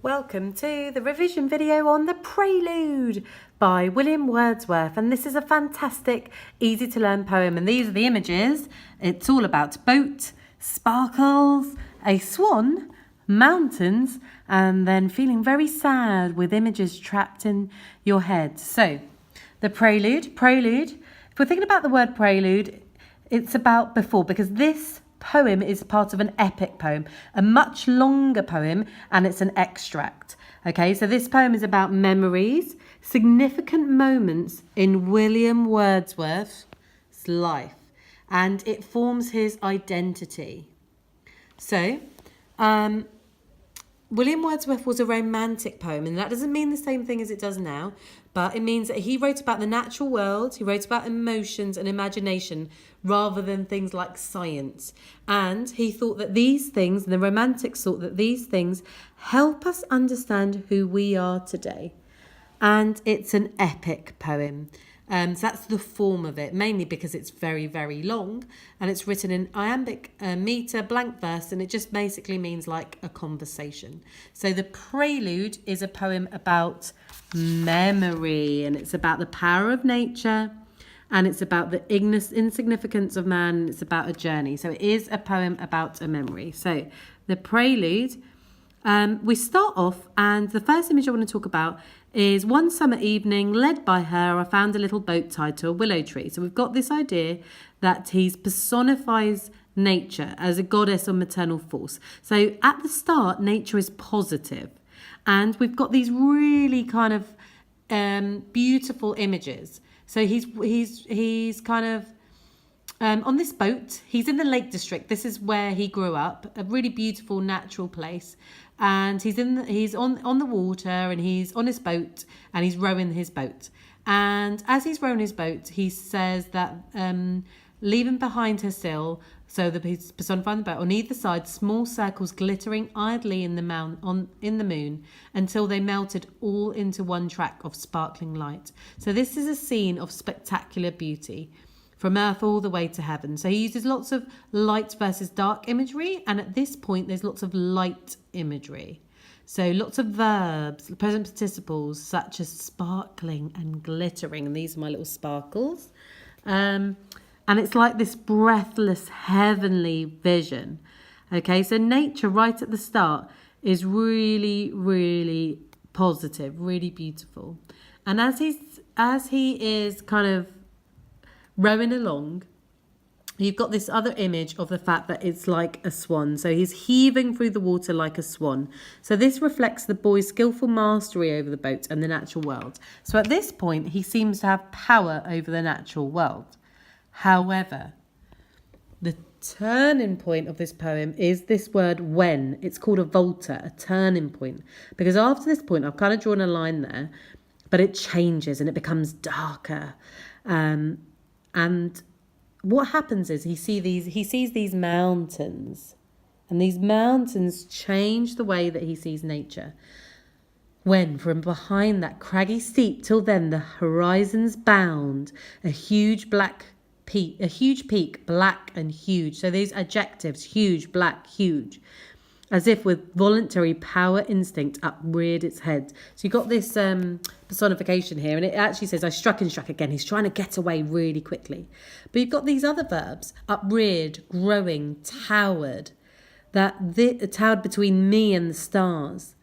Welcome to the revision video on the Prelude by William Wordsworth, and this is a fantastic, easy to learn poem, and these are the images. It's all about boat, sparkles, a swan, mountains, and then feeling very sad with images trapped in your head. So the prelude, if we're thinking about the word prelude, it's about before, because this poem is part of an epic poem, a much longer poem, and it's an extract. Okay, so this poem is about memories, significant moments in William Wordsworth's life, and it forms his identity. So, William Wordsworth was a romantic poem, and that doesn't mean the same thing as it does now, but it means that he wrote about the natural world, he wrote about emotions and imagination rather than things like science. And he thought that these things, the romantics thought that these things help us understand who we are today. And it's an epic poem. So that's the form of it, mainly because it's very, very long and it's written in iambic meter, blank verse, and it just basically means like a conversation. So the Prelude is a poem about memory, and it's about the power of nature, and it's about the insignificance of man, and it's about a journey. So it is a poem about a memory. So the Prelude, we start off, and the first image I want to talk about is one summer evening, led by her, I found a little boat tied to a willow tree. So we've got this idea that he personifies nature as a goddess or maternal force. So at the start, nature is positive, and we've got these really kind of beautiful images. So he's kind of on this boat. He's in the Lake District. This is where he grew up, a really beautiful natural place. And he's on the water, and he's on his boat, and he's rowing his boat. And as he's rowing his boat, he says that leaving behind her still, so that he's personifying the boat, on either side, small circles glittering idly in the moon until they melted all into one track of sparkling light. So this is a scene of spectacular beauty, from earth all the way to heaven. So he uses lots of light versus dark imagery, and at this point there's lots of light imagery. So lots of verbs, present participles such as sparkling and glittering, and these are my little sparkles. And it's like this breathless, heavenly vision. Okay, so nature right at the start is really, really positive, really beautiful. And as he is kind of rowing along, you've got this other image of the fact that it's like a swan. So he's heaving through the water like a swan. So this reflects the boy's skillful mastery over the boat and the natural world. So at this point, he seems to have power over the natural world. However, the turning point of this poem is this word when. It's called a volta, a turning point. Because after this point, I've kind of drawn a line there, but it changes and it becomes darker. And what happens is he sees these mountains, and these mountains change the way that he sees nature. When from behind that craggy steep till then the horizon's bound, a huge peak, black and huge. So these adjectives, huge, black, huge, as if with voluntary power instinct upreared its head. So you've got this personification here, and it actually says, I struck and struck again. He's trying to get away really quickly. But you've got these other verbs, upreared, growing, towered, towered between me and the stars,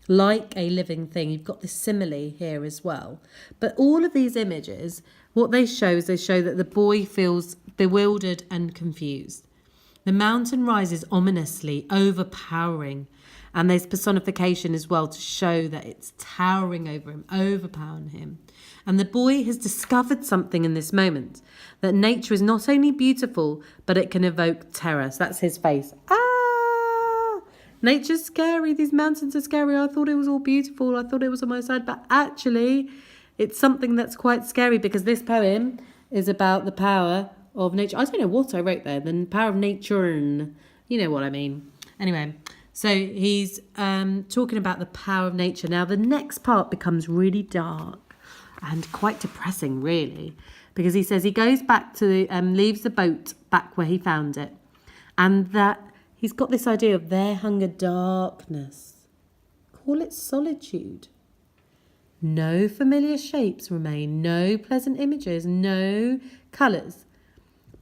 like a living thing. You've got this simile here as well. But all of these images, what they show is they show that the boy feels bewildered and confused. The mountain rises ominously, overpowering, and there's personification as well to show that it's towering over him, overpowering him. And the boy has discovered something in this moment, that nature is not only beautiful, but it can evoke terror. So that's his face. Ah! Nature's scary. These mountains are scary. I thought it was all beautiful. I thought it was on my side, but actually it's something that's quite scary, because this poem is about the power of nature. I don't know what I wrote there. The power of nature, and you know what I mean. Anyway, so he's talking about the power of nature. Now the next part becomes really dark and quite depressing, really, because he says he goes back to leaves the boat back where he found it, and that he's got this idea of there hung a darkness all its solitude. No familiar shapes remain, no pleasant images, no colours,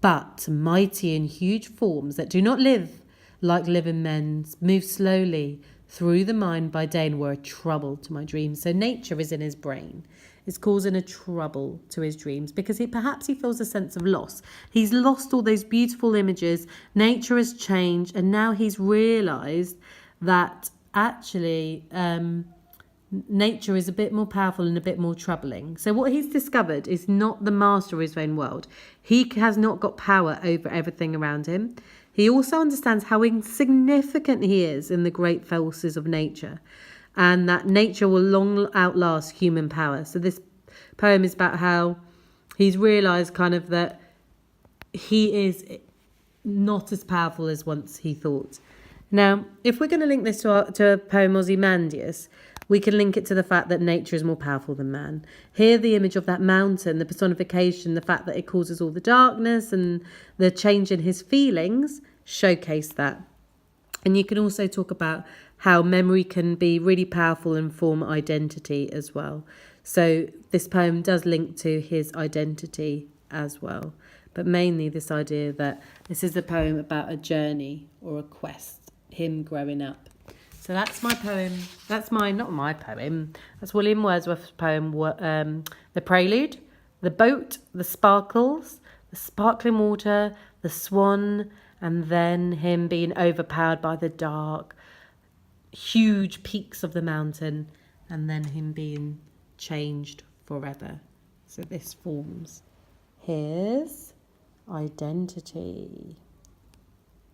but mighty and huge forms that do not live like living men, move slowly through the mind by day and were a trouble to my dreams. So nature is in his brain. It's causing a trouble to his dreams because perhaps he feels a sense of loss. He's lost all those beautiful images. Nature has changed, and now he's realised that actually nature is a bit more powerful and a bit more troubling. So what he's discovered is not the master of his own world. He has not got power over everything around him. He also understands how insignificant he is in the great forces of nature, and that nature will long outlast human power. So this poem is about how he's realised kind of that he is not as powerful as once he thought. Now, if we're going to link this to a poem Ozymandias, we can link it to the fact that nature is more powerful than man. Here, the image of that mountain, the personification, the fact that it causes all the darkness and the change in his feelings showcase that. And you can also talk about how memory can be really powerful and form identity as well. So this poem does link to his identity as well. But mainly this idea that this is a poem about a journey or a quest, him growing up. So that's my poem. That's not my poem. That's William Wordsworth's poem, The Prelude, the boat, the sparkles, the sparkling water, the swan, and then him being overpowered by the dark, huge peaks of the mountain, and then him being changed forever. So this forms his identity.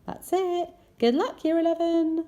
That's it. Good luck, Year 11.